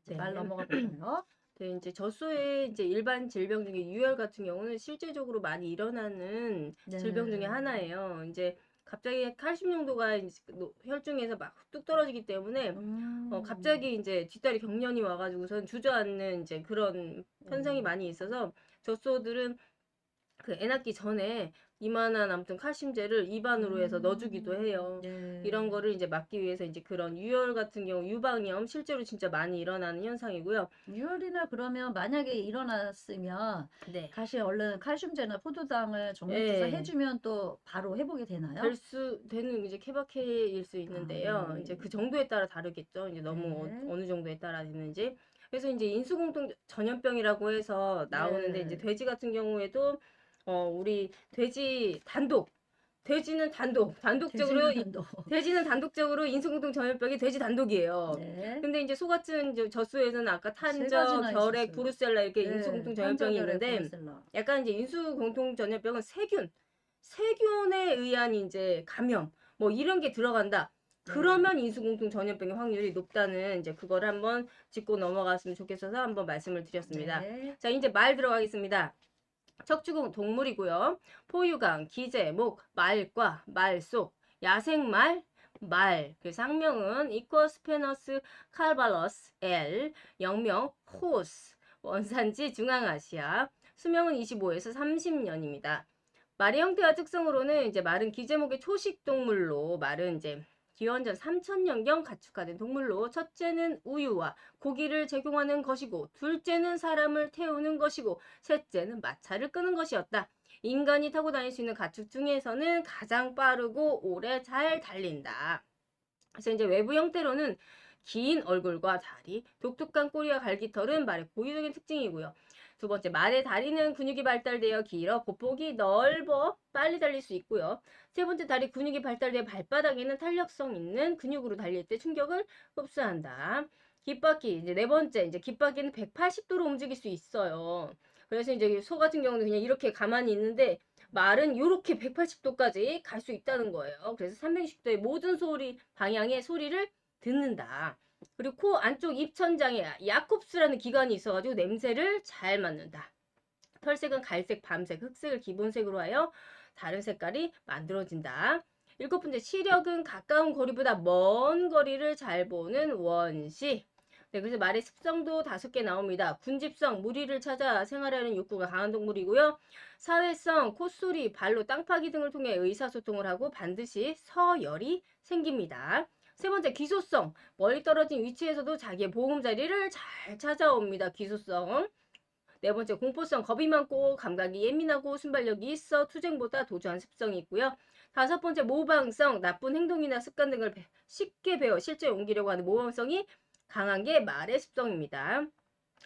이제 말 네. 넘어가 볼까요? 네, 이제 젖소의 이제 일반 질병 중에 유혈 같은 경우는 실제적으로 많이 일어나는 질병 중에 네. 하나예요. 이제 갑자기 칼슘 농도가 이제 혈중에서 막 뚝 떨어지기 때문에 갑자기 이제 뒷다리 경련이 와가지고선 주저앉는 이제 그런 현상이 많이 있어서 젖소들은 그 애 낳기 전에 이만한 아무튼 칼슘제를 입안으로 해서 넣어주기도 해요. 네. 이런 거를 이제 막기 위해서 이제 그런 유혈 같은 경우 유방염 실제로 진짜 많이 일어나는 현상이고요. 유혈이나 그러면 만약에 일어났으면 네. 다시 얼른 칼슘제나 포도당을 정맥 주사 예. 해주면 또 바로 회복이 되나요? 되는 이제 케바케일 수 있는데요. 네. 이제 그 정도에 따라 다르겠죠. 이제 너무 네. 어느 정도에 따라 되는지. 그래서 이제 인수공통 전염병이라고 해서 나오는데 네. 이제 돼지 같은 경우에도 우리 돼지 단독적으로 돼지는도. 돼지는 단독적으로 인수공통 전염병이 돼지 단독이에요. 네. 근데 이제 소 같은 젖소에서는 아까 세 탄저, 가지나 결핵, 있었어요. 브루셀라 이렇게 네. 인수공통 전염병이 탄저결핵, 있는데 브루셀라. 약간 이제 인수공통 전염병은 세균에 의한 이제 감염 뭐 이런 게 들어간다. 네. 그러면 인수공통 전염병의 확률이 높다는 이제 그걸 한번 짚고 넘어갔으면 좋겠어서 한번 말씀을 드렸습니다. 네. 자, 이제 말 들어가겠습니다. 척추공 동물이고요. 포유강, 기제, 목, 말과, 말속, 야생말, 말. 그래서 학명은 이코스페너스 칼발러스 L, 영명 호스, 원산지 중앙아시아, 수명은 25에서 30년입니다. 말의 형태와 특성으로는 이제 말은 기제목의 초식 동물로 말은 이제 기원전 3000년경 가축화된 동물로 첫째는 우유와 고기를 제공하는 것이고 둘째는 사람을 태우는 것이고 셋째는 마차를 끄는 것이었다. 인간이 타고 다닐 수 있는 가축 중에서는 가장 빠르고 오래 잘 달린다. 그래서 이제 외부 형태로는 긴 얼굴과 다리, 독특한 꼬리와 갈기털은 말의 고유적인 특징이고요. 두 번째, 말의 다리는 근육이 발달되어 길어 보폭이 넓어 빨리 달릴 수 있고요. 세 번째, 다리 근육이 발달되어 발바닥에는 탄력성 있는 근육으로 달릴 때 충격을 흡수한다. 귓바퀴, 이제 네 번째, 이제 귓바퀴는 180도로 움직일 수 있어요. 그래서 이제 소 같은 경우는 그냥 이렇게 가만히 있는데 말은 이렇게 180도까지 갈 수 있다는 거예요. 그래서 360도의 모든 방향의 소리를 듣는다. 그리고 코 안쪽 입천장에 야콥스라는 기관이 있어가지고 냄새를 잘 맡는다. 털색은 갈색, 밤색, 흑색을 기본색으로 하여 다른 색깔이 만들어진다. 일곱 번째, 시력은 가까운 거리보다 먼 거리를 잘 보는 원시. 네, 그래서 말의 습성도 5개 나옵니다. 군집성, 무리를 찾아 생활하는 욕구가 강한 동물이고요. 사회성, 콧소리, 발로 땅파기 등을 통해 의사소통을 하고 반드시 서열이 생깁니다. 세 번째, 기소성. 멀리 떨어진 위치에서도 자기의 보금자리를 잘 찾아옵니다. 기소성. 네 번째, 공포성. 겁이 많고 감각이 예민하고 순발력이 있어 투쟁보다 도주한 습성이 있고요. 다섯 번째, 모방성. 나쁜 행동이나 습관 등을 쉽게 배워 실제 옮기려고 하는 모방성이 강한 게 말의 습성입니다.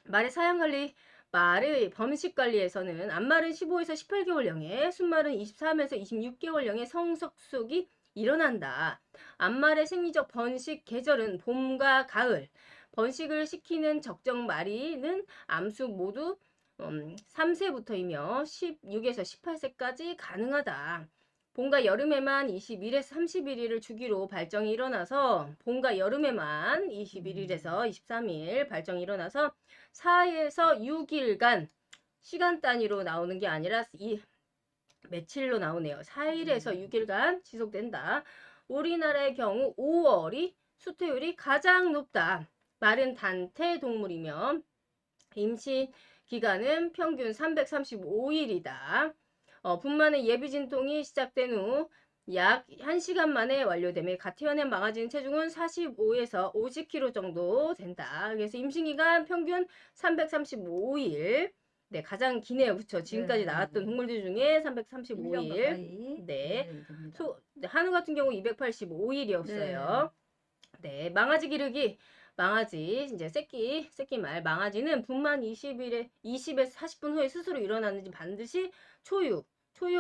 말의 사양관리, 말의 범식관리에서는 암말은 15에서 18개월령에, 순말은 23에서 26개월령에 성석숙이 일어난다. 암말의 생리적 번식 계절은 봄과 가을. 번식을 시키는 적정 말이는 암수 모두 3세부터이며 16에서 18세까지 가능하다. 봄과 여름에만 21에서 31일을 주기로 발정이 일어나서 봄과 여름에만 21일에서 23일 발정이 일어나서 4에서 6일간 시간 단위로 나오는 게 아니라 며칠로 나오네요. 4일에서 6일간 지속된다. 우리나라의 경우 5월이 수태율이 가장 높다. 말은 단태 동물이며 임신 기간은 평균 335일이다. 분만의 예비 진통이 시작된 후 약 1시간 만에 완료되며 갓 태어난 망아지는 체중은 45에서 50kg 정도 된다. 그래서 임신기간 평균 335일. 네, 가장 기네요. 그쵸? 지금까지 네, 나왔던 네. 동물들 중에 1년 335일. 가까이 네. 됩니다. 네, 한우 같은 경우 네. 285일이었어요. 네, 망아지 기르기. 망아지, 이제 새끼 말. 망아지는 분만 20에서 40분 후에 스스로 일어나는지 반드시 초유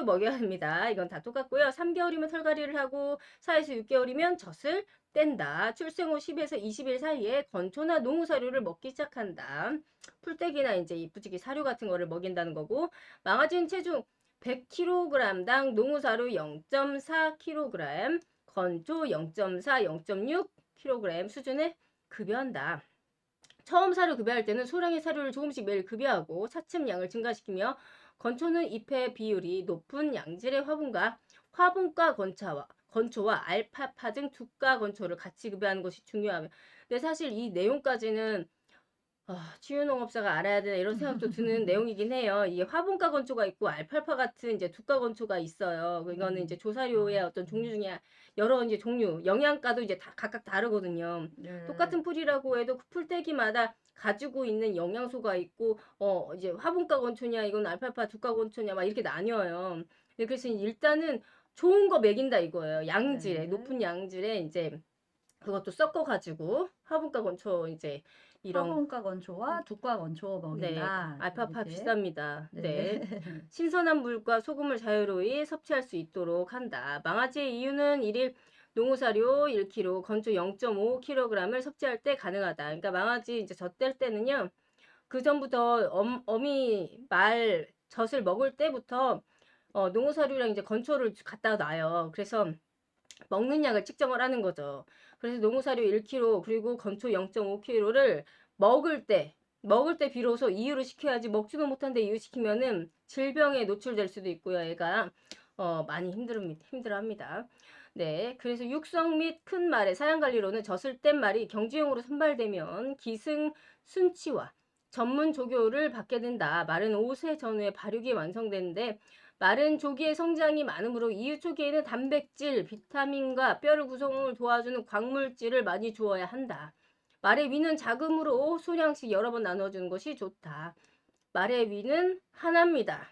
먹여야 합니다. 이건 다 똑같고요. 3개월이면 털갈이를 하고 4에서 6개월이면 젖을 뗀다. 출생 후 10에서 20일 사이에 건초나 농우 사료를 먹기 시작한다. 풀떼기나 이제 이쁘지기 사료 같은 거를 먹인다는 거고, 망아지는 체중 100kg당 농우 사료 0.4kg, 건초 0.4, 0.6kg 수준에 급여한다. 처음 사료 급여할 때는 소량의 사료를 조금씩 매일 급여하고 차츰 양을 증가시키며, 건초는 잎의 비율이 높은 양질의 화분과 건초와 알파파 등 두가 건초를 같이 급여하는 것이 중요하며, 근데 사실 이 내용까지는 치유농업사가 알아야 되나 이런 생각도 드는 내용이긴 해요. 이게 화분가 건초가 있고 알팔파 같은 이제 두가 건초가 있어요. 이거는 이제 조사료의 어떤 종류 중에 여러 이제 종류, 영양가도 이제 다 각각 다르거든요. 네. 똑같은 풀이라고 해도 그 풀떼기마다 가지고 있는 영양소가 있고, 이제 화분가 건초냐, 이건 알팔파 두가 건초냐, 막 이렇게 나뉘어요. 그래서 일단은 좋은 거 먹인다 이거예요. 양질의, 네. 높은 양질의 이제 그것도 섞어가지고 화분가 건초 이제 이런 화분가 건초와 두가 건초 네, 먹인다. 알파파 이렇게. 비쌉니다. 네. 네. 신선한 물과 소금을 자유로이 섭취할 수 있도록 한다. 망아지의 이유는 일일 농우사료 1kg, 건초 0.5kg을 섭취할 때 가능하다. 그러니까 망아지 이제 젖될 때는요, 그 전부터 어미 말 젖을 먹을 때부터 농우사료랑 이제 건초를 갖다 놔요. 그래서 먹는 양을 측정을 하는 거죠. 그래서 농우사료 1kg 그리고 건초 0.5kg를 먹을 때 비로소 이유를 시켜야지, 먹지도 못한데 이유시키면은 질병에 노출될 수도 있고요. 얘가 많이 힘들어합니다. 네, 그래서 육성 및 큰 말의 사양 관리로는 젖을 뗀 말이 경주용으로 선발되면 기승 순치와 전문 조교를 받게 된다. 말은 5세 전후에 발육이 완성되는데, 마른 조기의 성장이 많으므로 이유 초기에는 단백질, 비타민과 뼈를 구성을 도와주는 광물질을 많이 주어야 한다. 말의 위는 작으므로 소량씩 여러 번 나눠주는 것이 좋다. 말의 위는 하나입니다.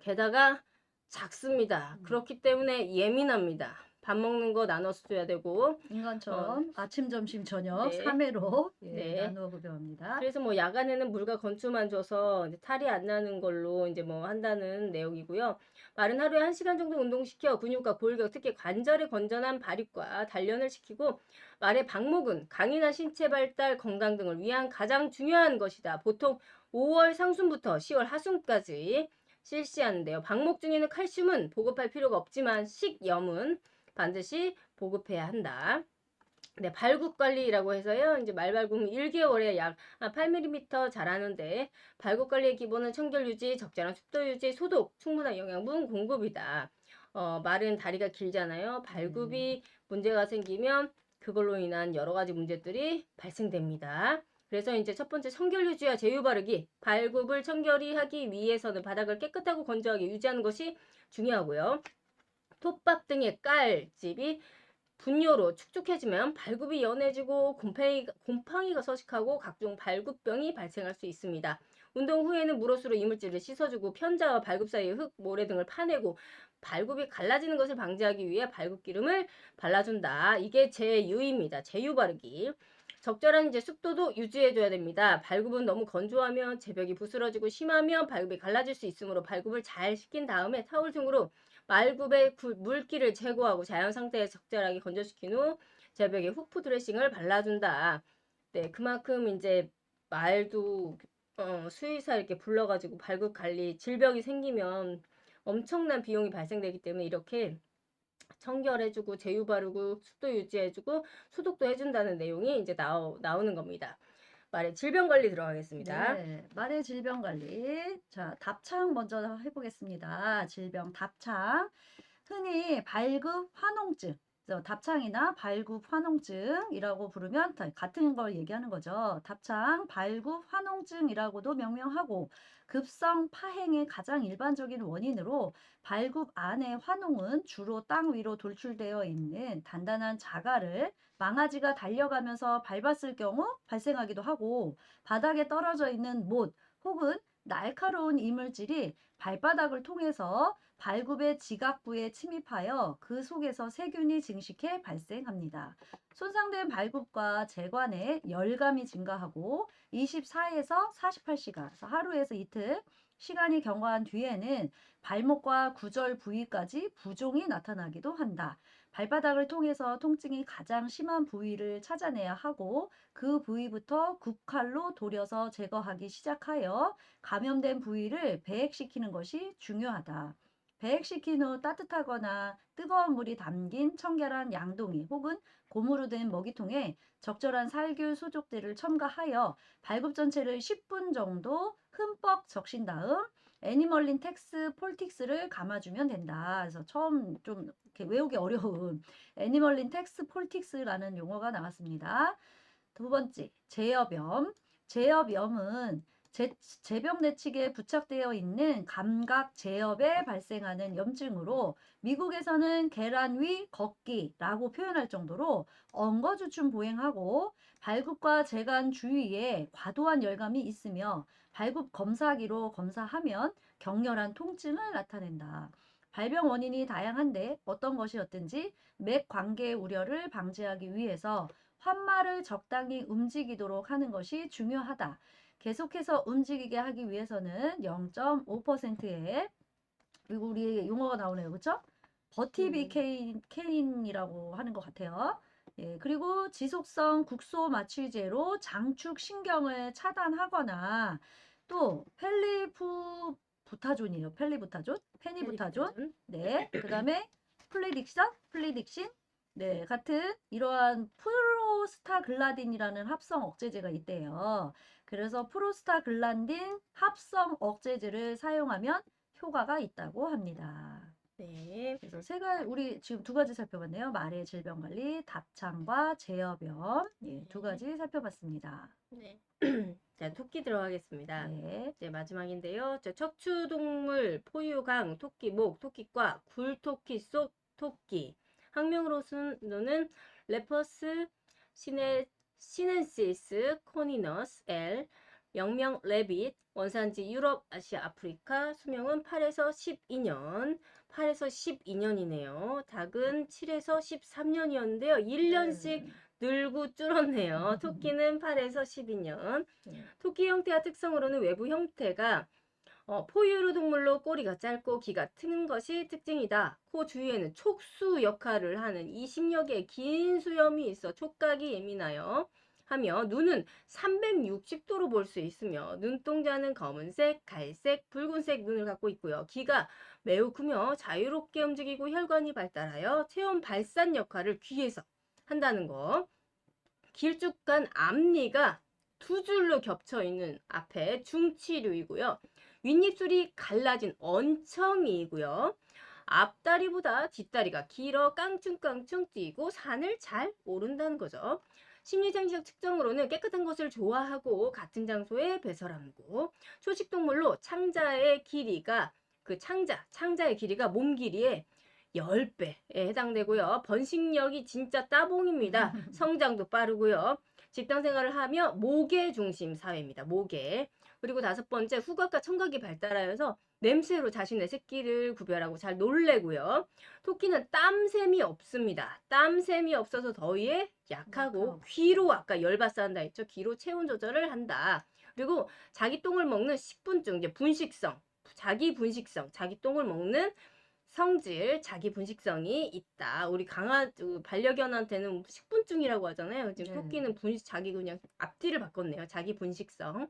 게다가 작습니다. 그렇기 때문에 예민합니다. 밥 먹는 거 나눠서 줘야 되고, 인간처럼 아침, 점심, 저녁 네, 3회로 네. 나누어 급여합니다. 그래서 뭐 야간에는 물과 건초만 줘서 이제 탈이 안 나는 걸로 이제 뭐 한다는 내용이고요. 말은 하루에 1시간 정도 운동시켜 근육과 골격, 특히 관절의 건전한 발육과 단련을 시키고, 말의 방목은 강인한 신체 발달, 건강 등을 위한 가장 중요한 것이다. 보통 5월 상순부터 10월 하순까지 실시하는데요. 방목 중에는 칼슘은 보급할 필요가 없지만 식염은 반드시 보급해야 한다. 네, 발굽 관리라고 해서요. 이제 말 발굽은 1개월에 약 8mm 자라는데, 발굽 관리의 기본은 청결 유지, 적절한 습도 유지, 소독, 충분한 영양분 공급이다. 말은 다리가 길잖아요. 네. 발굽이 문제가 생기면 그걸로 인한 여러 가지 문제들이 발생됩니다. 그래서 이제 첫 번째, 청결 유지와 제유 바르기. 발굽을 청결히 하기 위해서는 바닥을 깨끗하고 건조하게 유지하는 것이 중요하고요. 톱밥 등의 깔집이 분뇨로 축축해지면 발굽이 연해지고 곰팡이가 서식하고 각종 발굽병이 발생할 수 있습니다. 운동 후에는 물옷으로 이물질을 씻어주고, 편자와 발굽 사이의 흙, 모래 등을 파내고, 발굽이 갈라지는 것을 방지하기 위해 발굽 기름을 발라준다. 이게 제유입니다. 제유 바르기. 적절한 이제 습도도 유지해줘야 됩니다. 발굽은 너무 건조하면 제벽이 부스러지고, 심하면 발굽이 갈라질 수 있으므로 발굽을 잘 씻긴 다음에 타올 등으로 말굽의 물기를 제거하고 자연 상태에 적절하게 건조시킨 후 제벽에 후프 드레싱을 발라준다. 네, 그만큼 이제 말도 수의사 이렇게 불러가지고 발굽 관리 질병이 생기면 엄청난 비용이 발생되기 때문에 이렇게 청결해주고 제유 바르고 습도 유지해주고 소독도 해준다는 내용이 이제 나오는 겁니다. 말의 질병 관리 들어가겠습니다. 네, 말의 질병 관리. 자, 답창 먼저 해보겠습니다. 질병 답창. 흔히 발급 환농증, 그래서 답창이나 발굽 환농증이라고 부르면 다 같은 걸 얘기하는 거죠. 답창, 발굽 환농증이라고도 명명하고 급성 파행의 가장 일반적인 원인으로 발굽 안의 환농은 주로 땅 위로 돌출되어 있는 단단한 자갈을 망아지가 달려가면서 밟았을 경우 발생하기도 하고 바닥에 떨어져 있는 못 혹은 날카로운 이물질이 발바닥을 통해서 발굽의 지각부에 침입하여 그 속에서 세균이 증식해 발생합니다. 손상된 발굽과 재관에 열감이 증가하고 24에서 48시간, 하루에서 이틀 시간이 경과한 뒤에는 발목과 구절 부위까지 부종이 나타나기도 한다. 발바닥을 통해서 통증이 가장 심한 부위를 찾아내야 하고 그 부위부터 굽칼로 도려서 제거하기 시작하여 감염된 부위를 배액시키는 것이 중요하다. 배액시킨 후 따뜻하거나 뜨거운 물이 담긴 청결한 양동이 혹은 고무로 된 먹이통에 적절한 살균 소독제를 첨가하여 발굽 전체를 10분 정도 흠뻑 적신 다음 애니멀린 텍스 폴틱스를 감아주면 된다. 그래서 처음 좀 이렇게 외우기 어려운 애니멀린 텍스 폴틱스라는 용어가 나왔습니다. 두 번째, 제여병. 제여염은 제병 내측에 부착되어 있는 감각 제엽에 발생하는 염증으로 미국에서는 계란 위 걷기라고 표현할 정도로 엉거주춤 보행하고 발굽과 재간 주위에 과도한 열감이 있으며 발굽 검사기로 검사하면 격렬한 통증을 나타낸다. 발병 원인이 다양한데 어떤 것이었든지 맥 관계 우려를 방지하기 위해서 환마를 적당히 움직이도록 하는 것이 중요하다. 계속해서 움직이게 하기 위해서는 0.5%의 그리고 우리 용어가 나오네요. 그렇죠? 버티비케인이라고 하는 것 같아요. 예, 그리고 지속성 국소 마취제로 장축 신경을 차단하거나 또 펠리부타존이에요. 펠리부타존, 페니부타존. 네, 그다음에 플리딕신, 네, 같은 이러한 프로스타글라딘이라는 합성 억제제가 있대요. 그래서 프로스타글란딘 합성 억제제를 사용하면 효과가 있다고 합니다. 네. 그래서 우리 지금 두 가지 살펴봤네요. 말의 질병 관리, 답창과 제어병. 예, 두 가지 살펴봤습니다. 네. 자, 토끼 들어가겠습니다. 네. 이제 마지막인데요. 척추동물 포유강 토끼목, 토끼과 굴토끼 속 토끼. 학명으로는 레퍼스 시넨시스 코니너스 L, 영명 레빗, 원산지 유럽, 아시아, 아프리카, 수명은 8에서 12년, 8에서 12년이네요. 닭은 7에서 13년이었는데요. 1년씩 늘고 줄었네요. 토끼는 8에서 12년. 토끼 형태와 특성으로는 외부 형태가 포유류 동물로 꼬리가 짧고 귀가 트는 것이 특징이다. 코 주위에는 촉수 역할을 하는 20여 개의 긴 수염이 있어 촉각이 예민하여 하며 눈은 360도로 볼 수 있으며 눈동자는 검은색, 갈색, 붉은색 눈을 갖고 있고요. 귀가 매우 크며 자유롭게 움직이고 혈관이 발달하여 체온 발산 역할을 귀에서 한다는 거. 길쭉한 앞니가 두 줄로 겹쳐 있는 앞에 중치류이고요. 윗입술이 갈라진 언청이고요. 앞다리보다 뒷다리가 길어 깡충깡충 뛰고 산을 잘 오른다는 거죠. 심리장치적 측정으로는 깨끗한 것을 좋아하고 같은 장소에 배설하고 초식동물로 창자의 길이가 창자의 길이가 몸 길이의 10배에 해당되고요. 번식력이 진짜 따봉입니다. 성장도 빠르고요. 직장 생활을 하며 모계 중심 사회입니다. 모계. 그리고 5번째, 후각과 청각이 발달하여서 냄새로 자신의 새끼를 구별하고 잘 놀래고요. 토끼는 땀샘이 없습니다. 땀샘이 없어서 더위에 약하고 귀로 아까 열받사한다 했죠. 귀로 체온 조절을 한다. 그리고 자기 똥을 먹는 식분증, 이제 분식성, 자기 똥을 먹는 성질, 자기 분식성이 있다. 우리 반려견한테는 식분증이라고 하잖아요. 지금 네. 토끼는 자기 그냥 앞뒤를 바꿨네요. 자기 분식성.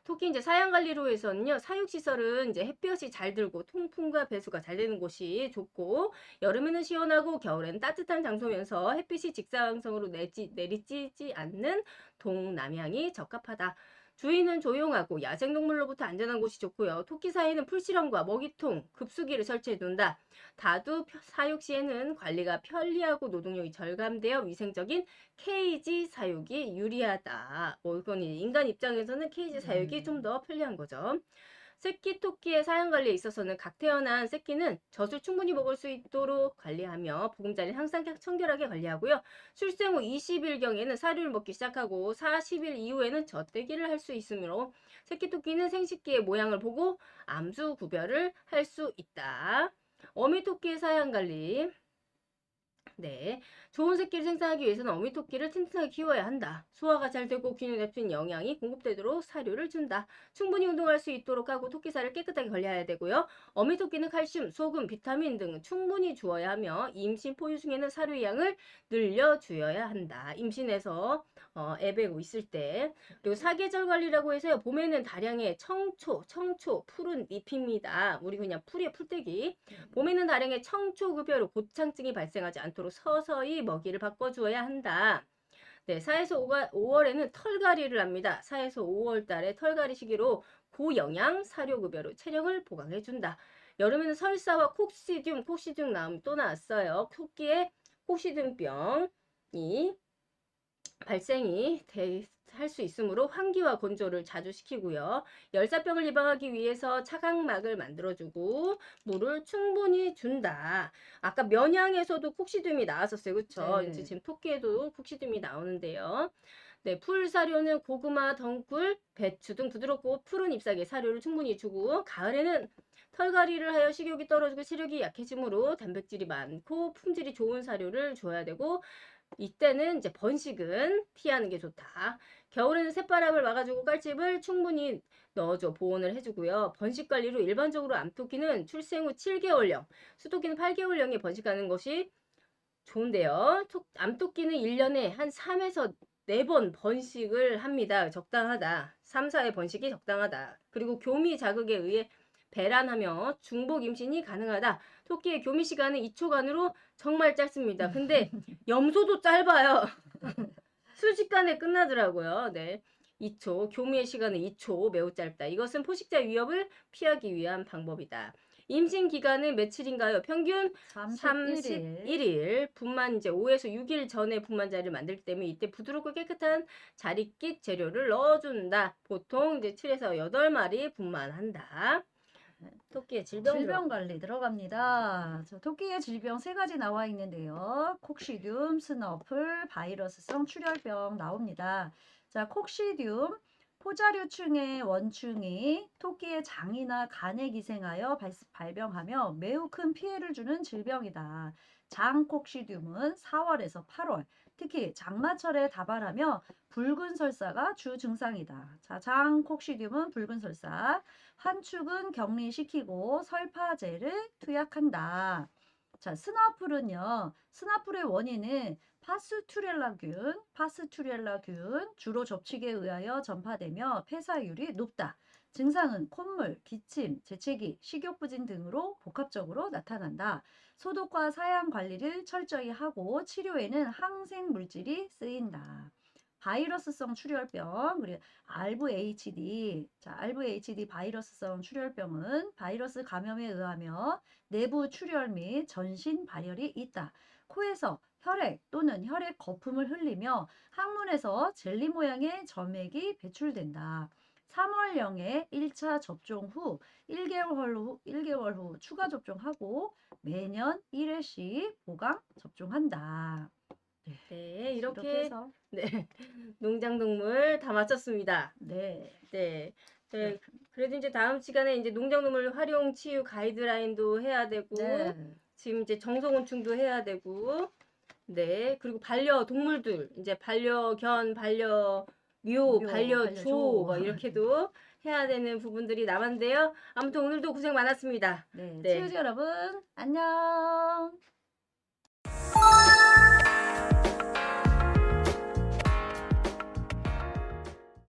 토끼 이제 사양관리로에서는요, 사육시설은 이제 햇볕이 잘 들고 통풍과 배수가 잘 되는 곳이 좋고, 여름에는 시원하고 겨울에는 따뜻한 장소면서 햇빛이 직사광선으로 내리쬐지 않는 동남향이 적합하다. 주인은 조용하고 야생동물로부터 안전한 곳이 좋고요. 토끼 사이에는 풀실험과 먹이통, 급수기를 설치해 둔다. 다도 사육 시에는 관리가 편리하고 노동력이 절감되어 위생적인 케이지 사육이 유리하다. 이건 인간 입장에서는 케이지 사육이 좀 더 편리한 거죠. 새끼 토끼의 사양 관리에 있어서는 각 태어난 새끼는 젖을 충분히 먹을 수 있도록 관리하며 보금자리는 항상 청결하게 관리하고요. 출생 후 20일경에는 사료를 먹기 시작하고 40일 이후에는 젖대기를 할 수 있으므로 새끼 토끼는 생식기의 모양을 보고 암수 구별을 할 수 있다. 어미 토끼의 사양 관리. 네, 좋은 새끼를 생산하기 위해서는 어미 토끼를 튼튼하게 키워야 한다. 소화가 잘 되고 균형 잡힌 영양이 공급되도록 사료를 준다. 충분히 운동할 수 있도록 하고 토끼살을 깨끗하게 관리해야 되고요. 어미 토끼는 칼슘, 소금, 비타민 등 충분히 주어야 하며 임신 포유 중에는 사료의 양을 늘려주어야 한다. 임신해서 애 베고 있을 때. 그리고 사계절 관리라고 해서요. 봄에는 다량의 청초, 푸른 잎입니다. 우리 그냥 풀이에 풀떼기. 봄에는 다량의 청초급여로 고창증이 발생하지 않도록 서서히 먹이를 바꿔주어야 한다. 네, 4에서 5월에는 털갈이를 합니다. 4에서 5월 달에 털갈이 시기로 고영양 사료급여로 체력을 보강해준다. 여름에는 설사와 콕시듐 나음 또 나왔어요. 토끼의 콕시듐병이 발생이 할 수 있으므로 환기와 건조를 자주 시키고요. 열사병을 예방하기 위해서 차각막을 만들어주고 물을 충분히 준다. 아까 면양에서도 콕시듐이 나왔었어요. 그쵸? 네. 이제 지금 토끼에도 콕시듐이 나오는데요. 네, 풀 사료는 고구마, 덩굴, 배추 등 부드럽고 푸른 잎사귀의 사료를 충분히 주고 가을에는 털갈이를 하여 식욕이 떨어지고 체력이 약해지므로 단백질이 많고 품질이 좋은 사료를 줘야 되고 이때는 이제 번식은 피하는 게 좋다. 겨울에는 새바람을 막아주고 깔집을 충분히 넣어줘 보온을 해주고요. 번식 관리로 일반적으로 암토끼는 출생 후 7개월령, 수토끼는 8개월령에 번식하는 것이 좋은데요. 암토끼는 1년에 한 3에서 4번 번식을 합니다. 적당하다. 3, 4회 번식이 적당하다. 그리고 교미 자극에 의해 배란하며 중복 임신이 가능하다. 토끼의 교미 시간은 2초간으로 정말 짧습니다. 근데 염소도 짧아요. 순식간에 끝나더라고요. 네. 2초. 교미의 시간은 2초. 매우 짧다. 이것은 포식자 위협을 피하기 위한 방법이다. 임신 기간은 며칠인가요? 평균 31일. 분만 이제 5에서 6일 전에 분만자를 만들기 때문에 이때 부드럽고 깨끗한 자릿깃 재료를 넣어준다. 보통 이제 7에서 8마리 분만한다. 토끼의 질병 관리 들어갑니다. 토끼의 질병 3가지 나와 있는데요. 콕시듐, 스너플, 바이러스성 출혈병 나옵니다. 자, 콕시듐, 포자류충의 원충이 토끼의 장이나 간에 기생하여 발병하며 매우 큰 피해를 주는 질병이다. 장콕시듐은 4월에서 8월, 특히 장마철에 다발하며 붉은 설사가 주 증상이다. 자, 장콕시듐은 붉은 설사, 환축은 격리시키고 설파제를 투약한다. 자, 스나풀은요. 스나풀의 원인은 파스투렐라균, 주로 접촉에 의하여 전파되며 폐사율이 높다. 증상은 콧물, 기침, 재채기, 식욕부진 등으로 복합적으로 나타난다. 소독과 사양 관리를 철저히 하고 치료에는 항생 물질이 쓰인다. 바이러스성 출혈병, 그리고 RVHD. 자, RVHD 바이러스성 출혈병은 바이러스 감염에 의하며 내부 출혈 및 전신 발열이 있다. 코에서 혈액 또는 혈액 거품을 흘리며 항문에서 젤리 모양의 점액이 배출된다. 3월령에 1차 접종 후 1개월 후 추가 접종하고 매년 1회씩 보강 접종한다. 네, 이렇게 이렇게 해서 네, 농장동물 다 마쳤습니다. 네. 네. 네. 그래도 이제 다음 시간에 이제 농작동물 활용 치유 가이드라인도 해야 되고 네. 지금 이제 정성곤충도 해야 되고 네. 그리고 반려동물들 이제 반려견, 반려묘, 반려조 반려조. 뭐 이렇게도 해야 되는 부분들이 남았는데요. 아무튼 오늘도 고생 많았습니다. 네, 네. 치유자 여러분, 안녕.